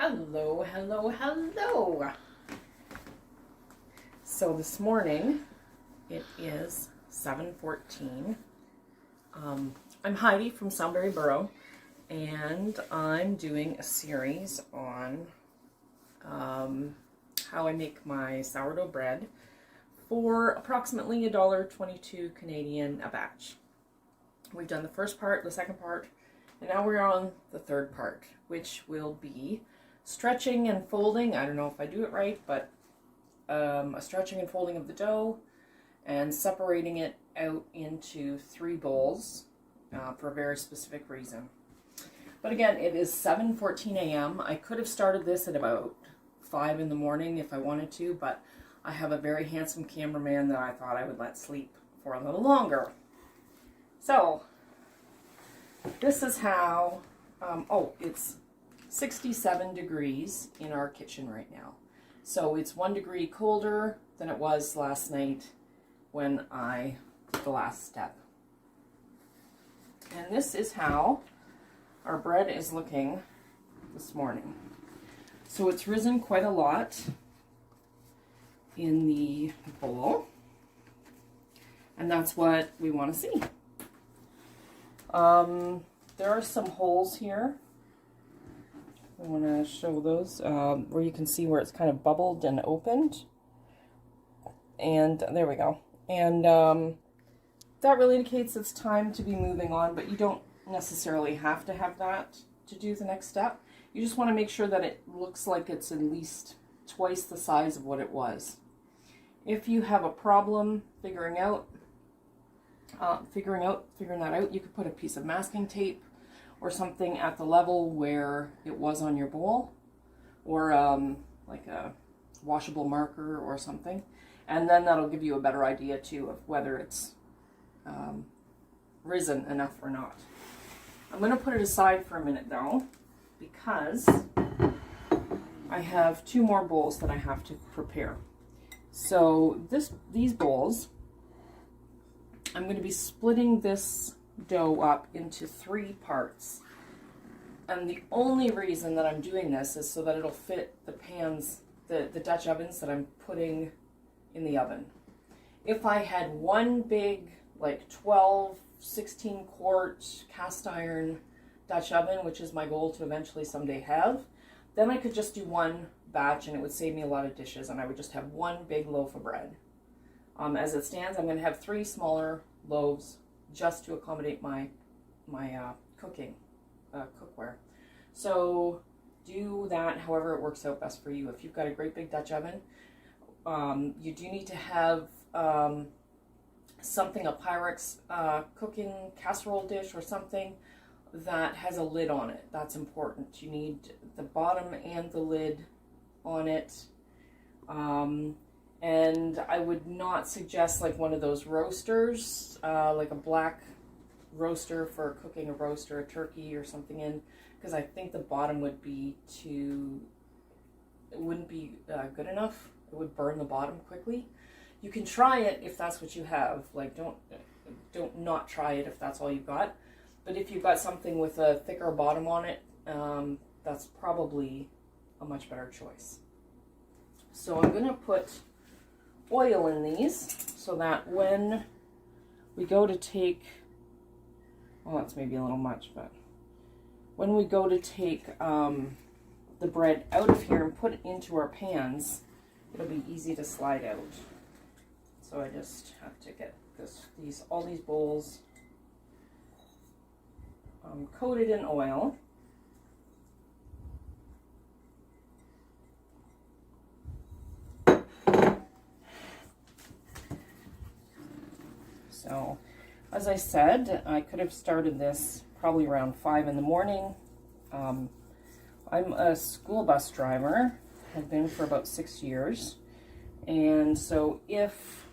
Hello, hello, hello. So this morning, it is 7:14. I'm Heidi from Sunbury Borough, and I'm doing a series on how I make my sourdough bread for approximately $1.22 Canadian a batch. We've done the first part, the second part, and now we're on the third part, which will be stretching and folding. I don't know if I do it right, but a stretching and folding of the dough and separating it out into 3 bowls for a very specific reason. But again, it is 7:14 a.m. I could have started this at about 5 in the morning if I wanted to, but I have a very handsome cameraman that I thought I would let sleep for a little longer. So, this is how, it's 67 degrees in our kitchen right now. So it's 1 degree colder than it was last night when I did the last step. And this is how our bread is looking this morning. So it's risen quite a lot in the bowl, and that's what we want to see. There are some holes here. I want to show those where you can see where it's kind of bubbled and opened. And there we go. And that really indicates it's time to be moving on, but you don't necessarily have to have that to do the next step. You just want to make sure that it looks like it's at least twice the size of what it was. If you have a problem figuring that out, you could put a piece of masking tape or something at the level where it was on your bowl, or like a washable marker or something, and then that'll give you a better idea too of whether it's risen enough or not. I'm going to put it aside for a minute though, because I have 2 more bowls that I have to prepare. So these bowls, I'm going to be splitting this dough up into 3 parts. And the only reason that I'm doing this is so that it'll fit the pans, the Dutch ovens that I'm putting in the oven. If I had one big, like 12, 16 quart cast iron Dutch oven, which is my goal to eventually someday have, then I could just do 1 batch and it would save me a lot of dishes, and I would just have 1 big loaf of bread. As it stands, I'm going to have 3 smaller loaves just to accommodate my cookware. So do that however it works out best for you. If you've got a great big Dutch oven, you do need to have something, a Pyrex cooking casserole dish or something that has a lid on it. That's important. You need the bottom and the lid on it. And I would not suggest like one of those roasters, like a black roaster for cooking a roast or a turkey or something in, because I think the bottom would be it wouldn't be good enough. It would burn the bottom quickly. You can try it if that's what you have. Like don't not try it if that's all you've got. But if you've got something with a thicker bottom on it, that's probably a much better choice. So I'm going to put oil in these so that when we go to take, well, that's maybe a little much, but when we go to take the bread out of here and put it into our pans, it'll be easy to slide out. So I just have to get all these bowls coated in oil. So, as I said, I could have started this probably around 5 in the morning. I'm a school bus driver, have been for about 6 years, and so if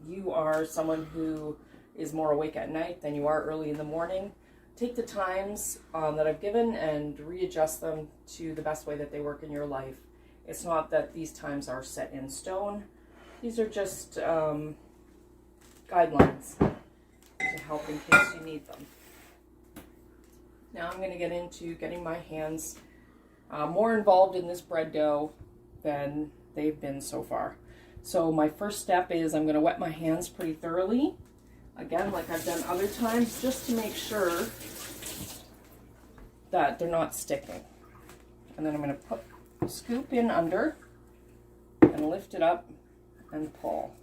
you are someone who is more awake at night than you are early in the morning, take the times that I've given and readjust them to the best way that they work in your life. It's not that these times are set in stone. These are just guidelines to help in case you need them. Now I'm going to get into getting my hands more involved in this bread dough than they've been so far. So my first step is I'm going to wet my hands pretty thoroughly, again like I've done other times, just to make sure that they're not sticking. And then I'm going to scoop in under and lift it up and pull.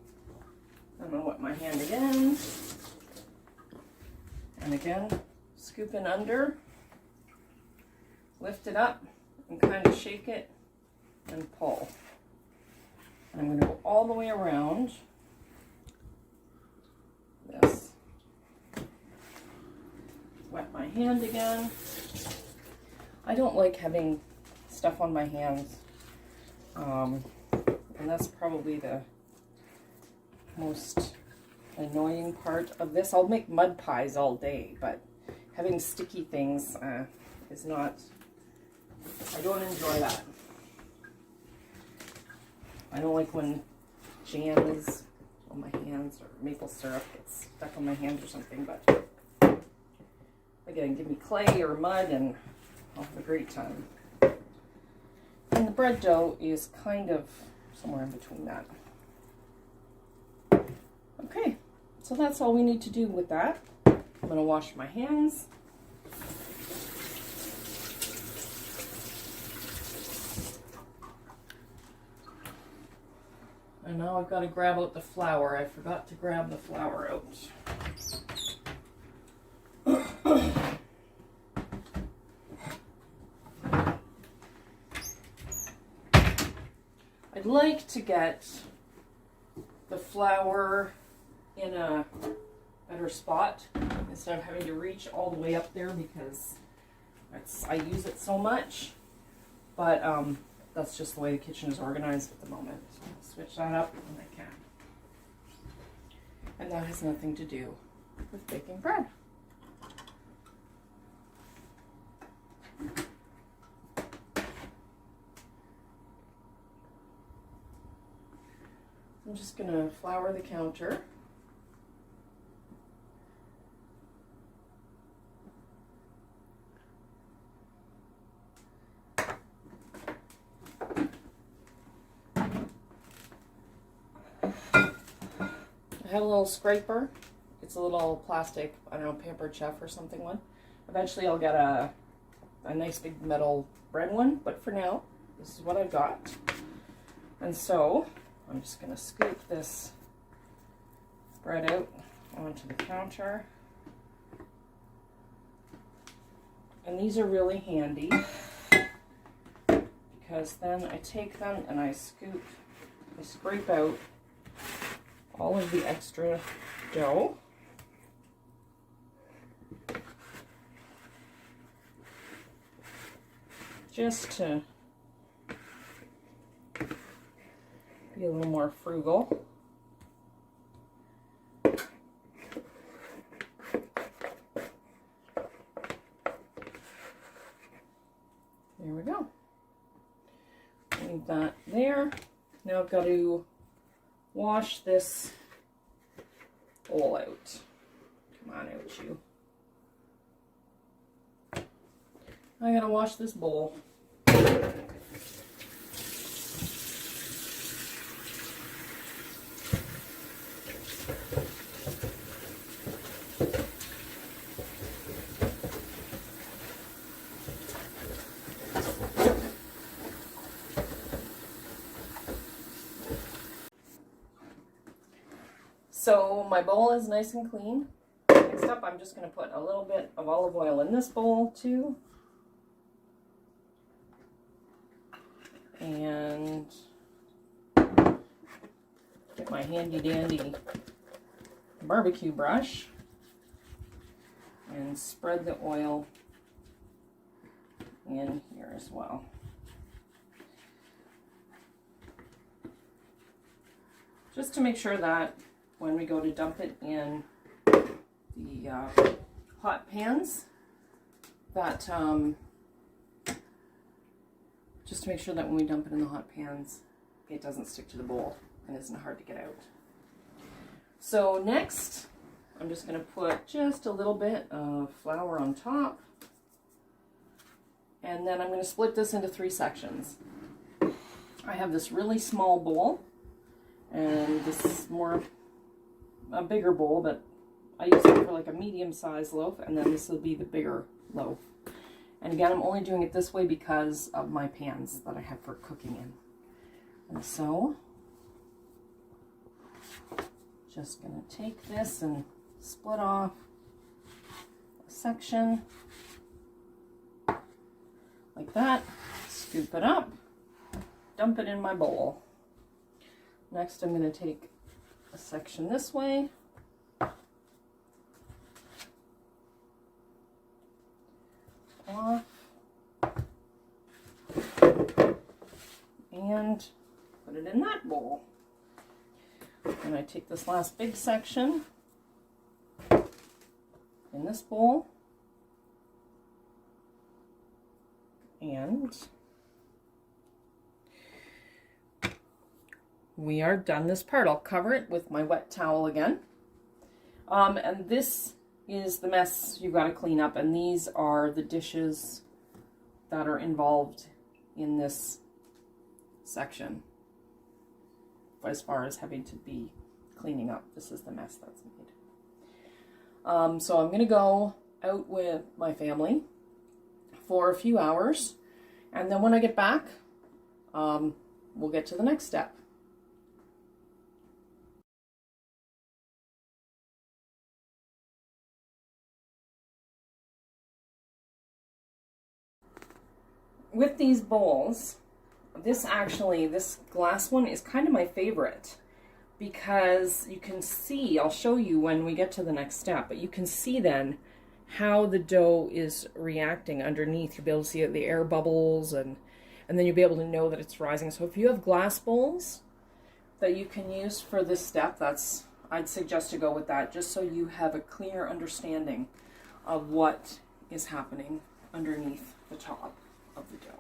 I'm going to wet my hand again, and again scoop in under, lift it up and kind of shake it and pull. And I'm going to go all the way around this. Wet my hand again. I don't like having stuff on my hands, and that's probably the most annoying part of this. I'll make mud pies all day, but having sticky things is not, I don't enjoy that. I don't like when jam is on my hands or maple syrup gets stuck on my hands or something, but again, give me clay or mud and I'll have a great time. And the bread dough is kind of somewhere in between that. Okay, so that's all we need to do with that. I'm going to wash my hands. And now I've got to grab out the flour. I forgot to grab the flour out. I'd like to get the flour in a better spot instead of having to reach all the way up there, because I use it so much. But that's just the way the kitchen is organized at the moment. So I'll switch that up when I can. And that has nothing to do with baking bread. I'm just going to flour the counter. I have a little scraper. It's a little plastic, I don't know, Pampered Chef or something one. Eventually I'll get a nice big metal bread one, but for now, this is what I've got. And so, I'm just going to scoop this bread out onto the counter. And these are really handy because then I take them and I scrape out all of the extra dough. Just to be a little more frugal. There we go. Leave that there. Now I've got to wash this bowl out. Come on out, you. I gotta wash this bowl. So my bowl is nice and clean. Next up, I'm just going to put a little bit of olive oil in this bowl too. And get my handy dandy barbecue brush and spread the oil in here as well. Just to make sure that when we go to dump it in the hot pans, that just to make sure that when we dump it in the hot pans, it doesn't stick to the bowl and isn't hard to get out. So next, I'm just going to put just a little bit of flour on top. And then I'm going to split this into 3 sections. I have this really small bowl, and this is a bigger bowl, but I use it for like a medium-sized loaf, and then this will be the bigger loaf. And again, I'm only doing it this way because of my pans that I have for cooking in. And so, just going to take this and split off a section like that, scoop it up, dump it in my bowl. Next, I'm going to take a section this way, off, and put it in that bowl. And I take this last big section in this bowl, and we are done this part. I'll cover it with my wet towel again. And this is the mess you've got to clean up, and these are the dishes that are involved in this section. As far as having to be cleaning up, this is the mess that's made. So I'm going to go out with my family for a few hours, and then when I get back, we'll get to the next step. With these bowls, this glass one is kind of my favorite, because you can see, I'll show you when we get to the next step, but you can see then how the dough is reacting underneath. You'll be able to see the air bubbles, and then you'll be able to know that it's rising. So if you have glass bowls that you can use for this step, I'd suggest to go with that, just so you have a clear understanding of what is happening underneath the top of the dough.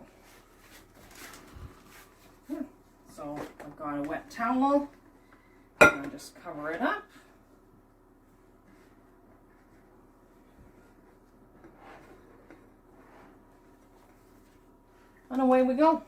So I've got a wet towel, and I just cover it up. And away we go.